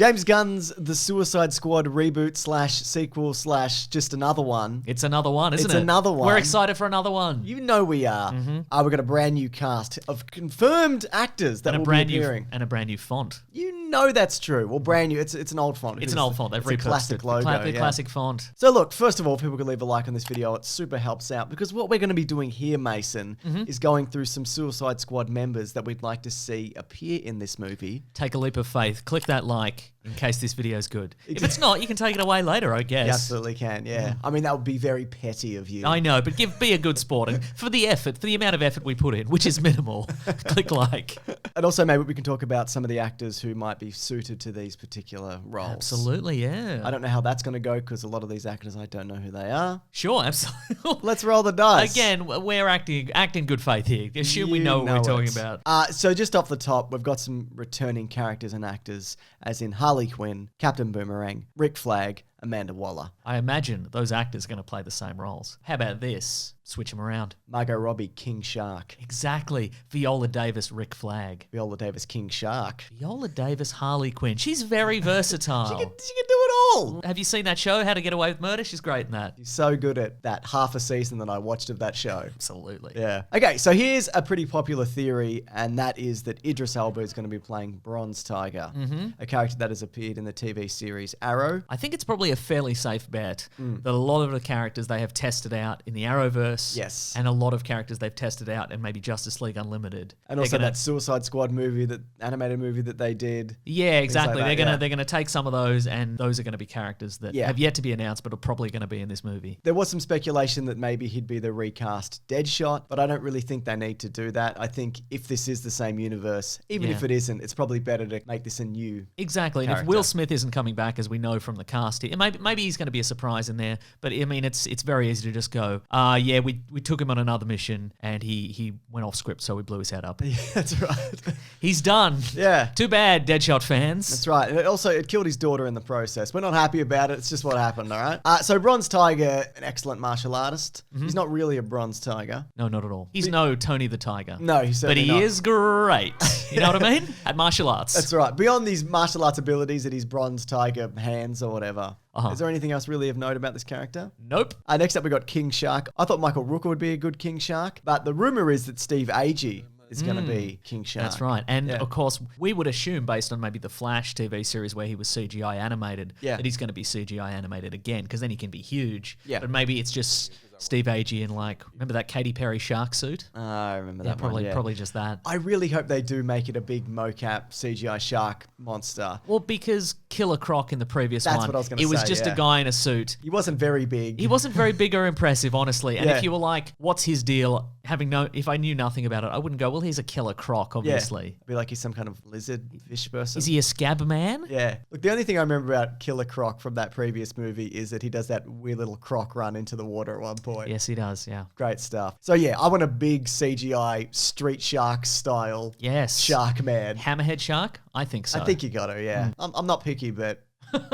James Gunn's The Suicide Squad reboot / sequel / just another one. It's another one, isn't it? It's another one. We're excited for another one. You know we are. We've got a brand new cast of confirmed actors that will be appearing. And a brand new font. You know that's true. Well, brand new. It's an old font. It's an old font. They've repurposed classic logo. The classic font. So look, first of all, people can leave a like on this video. It super helps out because what we're going to be doing here, Mason, is going through some Suicide Squad members that we'd like to see appear in this movie. Take a leap of faith. Click that like in case this video is good. If it's not, you can take it away later, I guess. You absolutely can, yeah. I mean, that would be very petty of you. I know, but be a good sport. And for the effort, for the amount of effort we put in, which is minimal, click like. And also maybe we can talk about some of the actors who might be suited to these particular roles. Absolutely, yeah. I don't know how that's going to go because a lot of these actors, I don't know who they are. Sure, absolutely. Let's roll the dice. Again, we're acting good faith here. Assume we know what we're talking about. So just off the top, we've got some returning characters and actors, as in Harley Quinn, Captain Boomerang, Rick Flag, Amanda Waller. I imagine those actors are going to play the same roles. How about this? Switch them around. Margot Robbie, King Shark. Exactly. Viola Davis, Rick Flag. Viola Davis, King Shark. Viola Davis, Harley Quinn. She's very versatile. She can do it all. Have you seen that show, How to Get Away with Murder? She's great in that. She's so good at that half a season that I watched of that show. Absolutely. Yeah. Okay, so here's a pretty popular theory, and that is that Idris Elba is going to be playing Bronze Tiger, a character that has appeared in the TV series Arrow. I think it's probably a fairly safe bet that a lot of the characters they have tested out in the Arrowverse, yes, and a lot of characters they've tested out in maybe Justice League Unlimited, and also that Suicide Squad movie, that animated movie that they did. Yeah, exactly. Like they're gonna take some of those, and those are going to be characters that have yet to be announced, but are probably going to be in this movie. There was some speculation that maybe he'd be the recast Deadshot, but I don't really think they need to do that. I think if this is the same universe, even if it isn't, it's probably better to make this a new exactly. character. And if Will Smith isn't coming back, as we know from the cast, maybe he's going to be a surprise in there. But I mean, it's very easy to just go, we took him on another mission and he went off script, so we blew his head up. Yeah, that's right. He's done. Yeah. Too bad, Deadshot fans. That's right. And it killed his daughter in the process. We're not happy about it. It's just what happened, all right? So Bronze Tiger, an excellent martial artist. He's not really a Bronze Tiger. No, not at all. He's no Tony the Tiger. No, he's certainly not. But he is great. You know what I mean? At martial arts. That's right. Beyond these martial arts abilities at his Bronze Tiger hands or whatever, is there anything else really of note about this character? Nope. Next up, we got King Shark. I thought Michael Rooker would be a good King Shark, but the rumor is that Steve Agee is going to be King Shark. That's right. And of course, we would assume, based on maybe the Flash TV series where he was CGI animated, that he's going to be CGI animated again, because then he can be huge. Yeah. But maybe it's just Steve Agee in, like, remember that Katy Perry shark suit? I remember that probably, one, yeah. Probably just that. I really hope they do make it a big mocap CGI shark monster. Well, because Killer Croc in the previous one, what I was gonna say, it was just a guy in a suit. He wasn't very big. He wasn't very big or impressive, honestly. And if you were like, what's his deal? If I knew nothing about it, I wouldn't go, well, he's a Killer Croc, obviously. Yeah. Be like he's some kind of lizard fish person. Is he a scab man? Yeah. Look, the only thing I remember about Killer Croc from that previous movie is that he does that weird little croc run into the water at one point. Yes, he does, yeah. Great stuff. So yeah, I want a big CGI Street Shark style shark man. Hammerhead shark? I think so. I think you got to, yeah. I'm not picky, but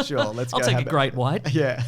sure, let's go. I'll take a great white. Yeah.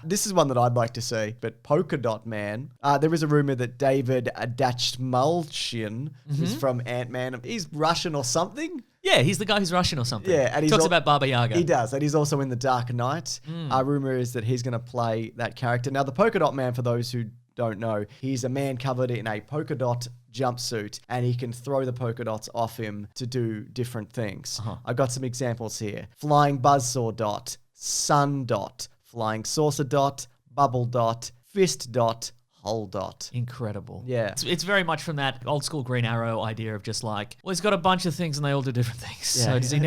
This is one that I'd like to see, but Polkadot Man. There is a rumor that David Dastmalchian, who's from Ant-Man, he's Russian or something. Yeah, he's the guy who's Russian or something. Yeah, and he talks about Baba Yaga. He does, and he's also in The Dark Knight. Rumor is that he's going to play that character. Now, the Polka Dot Man, for those who don't know, he's a man covered in a polka dot jumpsuit, and he can throw the polka dots off him to do different things. I've got some examples here. Flying buzzsaw dot, sun dot, flying saucer dot, bubble dot, fist dot, whole dot. Incredible. Yeah. It's very much from that old school Green Arrow idea of just like, well, he's got a bunch of things and they all do different things. Yeah. So does he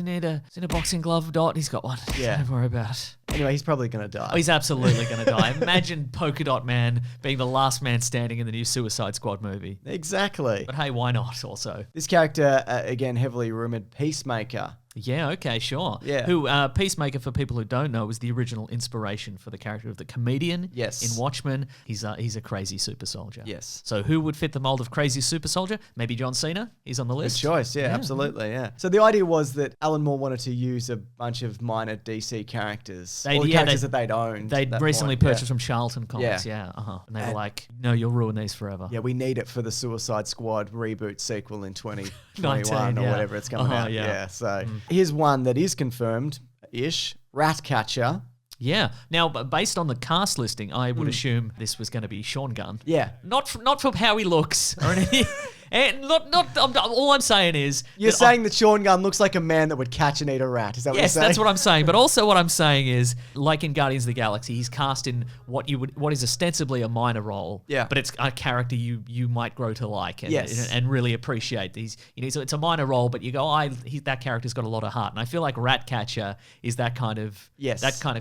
need a boxing glove dot? He's got one. Yeah. Don't worry about it. Anyway, he's probably going to die. Oh, he's absolutely going to die. Imagine Polka Dot Man being the last man standing in the new Suicide Squad movie. Exactly. But hey, why not also? This character, again, heavily rumored, Peacemaker. Yeah, okay, sure. Yeah. Who, Peacemaker, for people who don't know, was the original inspiration for the character of the comedian in Watchmen. He's a crazy super soldier. Yes. So who would fit the mold of crazy super soldier? Maybe John Cena? He's on the list. Good choice, yeah, absolutely, yeah. So the idea was that Alan Moore wanted to use a bunch of minor DC characters, characters that they'd owned. They'd recently purchased from Charlton Comics, And they were like, no, you'll ruin these forever. Yeah, we need it for the Suicide Squad reboot sequel in 2021 or whatever it's coming out. Yeah, so Here's one that is confirmed-ish. Ratcatcher. Yeah. Now, based on the cast listing, I would assume this was going to be Sean Gunn. Yeah. Not from how he looks or anything. And all I'm saying is... You're saying that Sean Gunn looks like a man that would catch and eat a rat. Is that what you're saying? Yes, that's what I'm saying. But also what I'm saying is, like in Guardians of the Galaxy, he's cast in what is ostensibly a minor role. Yeah. But it's a character you might grow to like and really appreciate. So it's a minor role, but you go, that character's got a lot of heart. And I feel like Ratcatcher is that kind of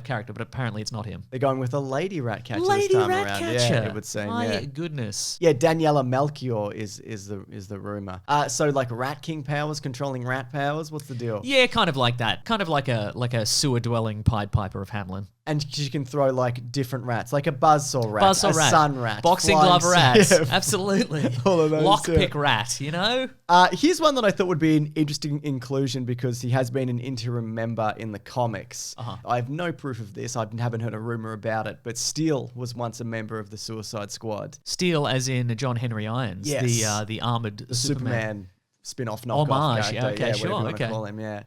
character, but apparently it's not him. They're going with a lady Ratcatcher this time around. Yeah, it would seem. My goodness. Yeah, Daniela Melchior is the rumor. So like Rat King powers, controlling rat powers. What's the deal? Yeah, kind of like that. Kind of like a sewer dwelling Pied Piper of Hamelin. And she can throw like different rats, like a buzzsaw rat, sun rat, boxing glove rats. Absolutely. All of those. Lockpick rat, you know? Here's one that I thought would be an interesting inclusion because he has been an interim member in the comics. I have no proof of this. I haven't heard a rumor about it, but Steel was once a member of the Suicide Squad. Steel as in John Henry Irons, yes. the armored Superman spin-off knockoff homage. character. Okay, yeah, sure. Whatever you Okay. call him, yeah.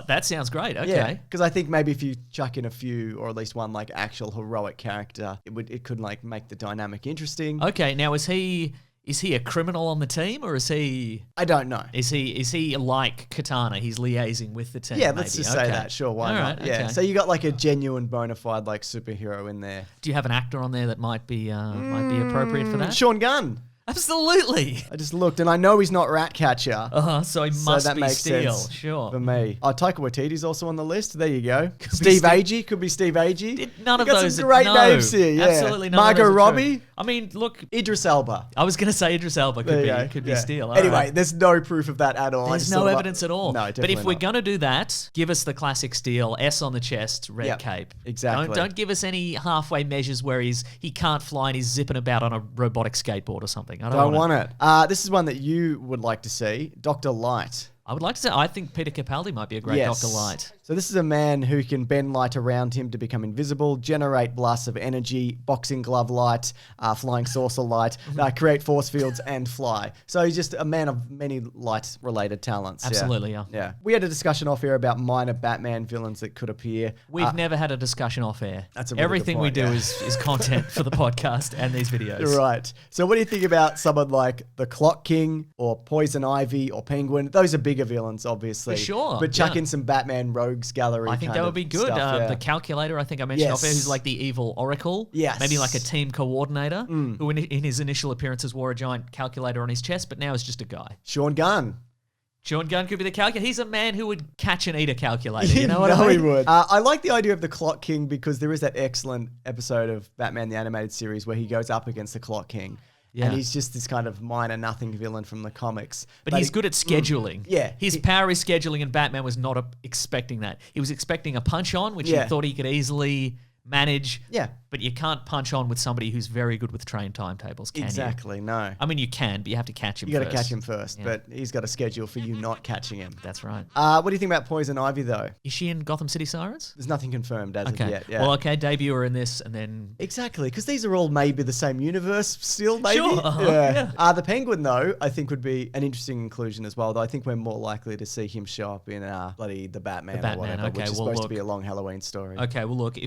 That sounds great. Okay. Yeah, because I think maybe if you chuck in a few or at least one like actual heroic character, it could like make the dynamic interesting. Okay, now is he a criminal on the team or is he? I don't know. Is he like Katana? He's liaising with the team. Yeah, let's just say that. Sure, why not? Right, yeah. okay. So you got like a genuine bona fide like superhero in there. Do you have an actor on there that might be appropriate for that? Sean Gunn. Absolutely. I just looked, and I know he's not Ratcatcher. So he must that be makes Steel. sense Sure. for me. Taika Waititi's also on the list. There you go. Steve Agee could be Steve Agee. None of got those. some great names here. Yeah. Absolutely none Margot of those are Robbie. true. I mean, look. Idris Elba. I was going to say Idris Elba could be Steel. All Anyway, right. There's no proof of that at all. There's no evidence at all. No, definitely But if we're not. going to do that, give us the classic Steel, S on the chest, red cape. Exactly. Don't give us any halfway measures where he can't fly and he's zipping about on a robotic skateboard or something. I don't want it. This is one that you would like to see, Dr. Light. I would like to say, I think Peter Capaldi might be a great Dr. Light. So this is a man who can bend light around him to become invisible, generate blasts of energy, boxing glove light, flying saucer light, create force fields, and fly. So he's just a man of many light-related talents. Absolutely, yeah. We had a discussion off air about minor Batman villains that could appear. We've never had a discussion off air. That's a really Everything good point, we do is content for the podcast and these videos. You're right. So what do you think about someone like the Clock King or Poison Ivy or Penguin? Those are bigger villains, obviously. For sure. But chuck in some Batman Rogues Gallery. I think that would be good. Stuff, The Calculator, I think I mentioned off air, who's like the evil Oracle. Yes. Maybe like a team coordinator who in his initial appearances wore a giant calculator on his chest, but now is just a guy. Sean Gunn. Sean Gunn could be the calculator. He's a man who would catch and eat a calculator. You know what I mean? He would. I like the idea of the Clock King because there is that excellent episode of Batman the Animated Series where he goes up against the Clock King. Yeah. And he's just this kind of minor nothing villain from the comics. But he's good at scheduling. Yeah. His power is scheduling, and Batman was not expecting that. He was expecting a punch on, which he thought he could easily manage. Yeah. But you can't punch on with somebody who's very good with train timetables, can you? Exactly, no. I mean, you can, but you have to catch him first. You got to catch him first, but he's got a schedule for you not catching him. That's right. What do you think about Poison Ivy, though? Is she in Gotham City Sirens? There's nothing confirmed as of yet. Yeah. Well, okay, debut her in this, and then... Exactly, because these are all maybe the same universe still, maybe? Sure, yeah. The Penguin, though, I think would be an interesting inclusion as well, though I think we're more likely to see him show up in the Batman or whatever, which is supposed to be a long Halloween story. Okay, well, look,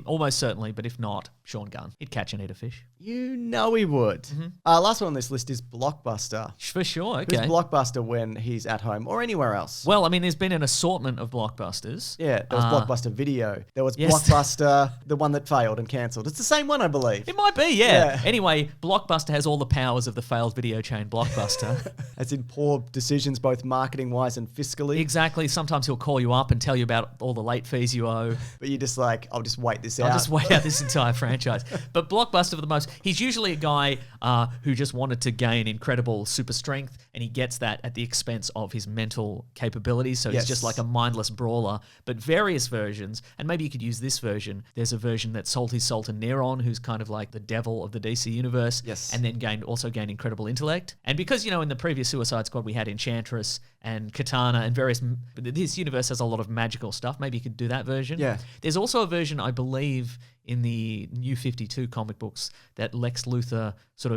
almost certainly, but if not, Sean Gunn. He'd catch and eat a fish. You know he would. Mm-hmm. Last one on this list is Blockbuster. For sure, okay. Who's Blockbuster when he's at home or anywhere else? Well, there's been an assortment of Blockbusters. Yeah, there was Blockbuster Video. There was Blockbuster, the one that failed and cancelled. It's the same one, I believe. It might be, yeah. Anyway, Blockbuster has all the powers of the failed video chain Blockbuster. As in poor decisions, both marketing-wise and fiscally. Exactly. Sometimes he'll call you up and tell you about all the late fees you owe. But you're just like, I'll just wait this out. I'll just wait out this entire franchise. But Blockbuster, for the most, he's usually a guy who just wanted to gain incredible super strength, and he gets that at the expense of his mental capabilities. So he's just like a mindless brawler. But various versions, and maybe you could use this version. There's a version that sold his soul to Neron, who's kind of like the devil of the DC universe, and then gained incredible intellect. And because, in the previous Suicide Squad we had Enchantress and katana and various. This universe has a lot of magical stuff. Maybe you could do that version. Yeah. There's also a version, I believe, in the New 52 comic books that Lex Luthor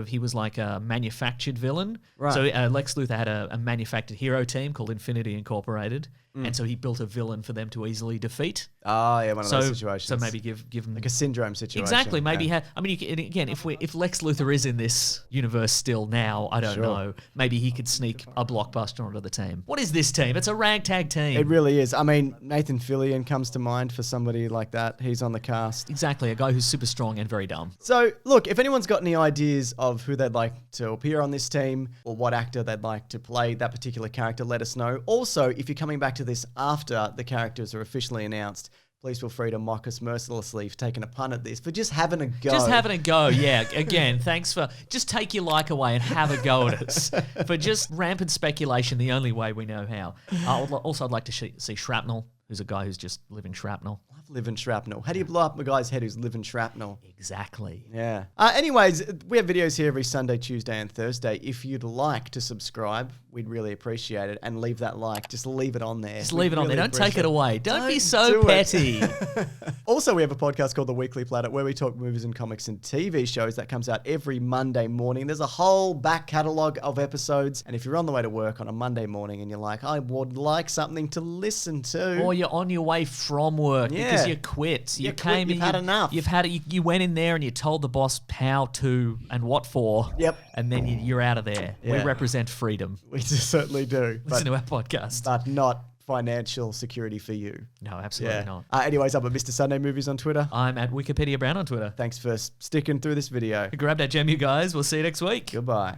he was like a manufactured villain. Right. So Lex Luthor had a manufactured hero team called Infinity Incorporated. And so he built a villain for them to easily defeat. Oh, yeah, one of those situations. So maybe give them... Like a syndrome situation. Exactly. Maybe if Lex Luthor is in this universe still now, I don't know, maybe he could sneak a Blockbuster onto the team. What is this team? It's a ragtag team. It really is. I mean, Nathan Fillion comes to mind for somebody like that. He's on the cast. Exactly. A guy who's super strong and very dumb. So, look, if anyone's got any ideas of who they'd like to appear on this team or what actor they'd like to play that particular character, let us know. Also, if you're coming back to this after the characters are officially announced, please feel free to mock us mercilessly for taking a punt at this, for just having a go. Just having a go, yeah. Again, thanks for... Just take your like away and have a go at us. For just rampant speculation, the only way we know how. I'd like to see Shrapnel, who's a guy who's just living shrapnel. Love living shrapnel. How do you blow up a guy's head who's living shrapnel? Exactly. Yeah. Anyways, we have videos here every Sunday, Tuesday, and Thursday. If you'd like to subscribe, we'd really appreciate it. And leave that like. Just leave it on there. Just leave it on there. Don't take it away. Don't be so petty. Also, we have a podcast called The Weekly Planet where we talk movies and comics and TV shows that comes out every Monday morning. There's a whole back catalogue of episodes. And if you're on the way to work on a Monday morning and you're like, I would like something to listen to. Or you're on your way from work because you quit. You came you've had enough. You went in there and you told the boss how to and what for. Yep. And then you're out of there. Yeah. We represent freedom. We certainly do. Listen to our podcast. But not financial security for you. No, absolutely not. Anyways, I'm at Mr. Sunday Movies on Twitter. I'm at Wikipedia Brown on Twitter. Thanks for sticking through this video. Grab that gem, you guys. We'll see you next week. Goodbye.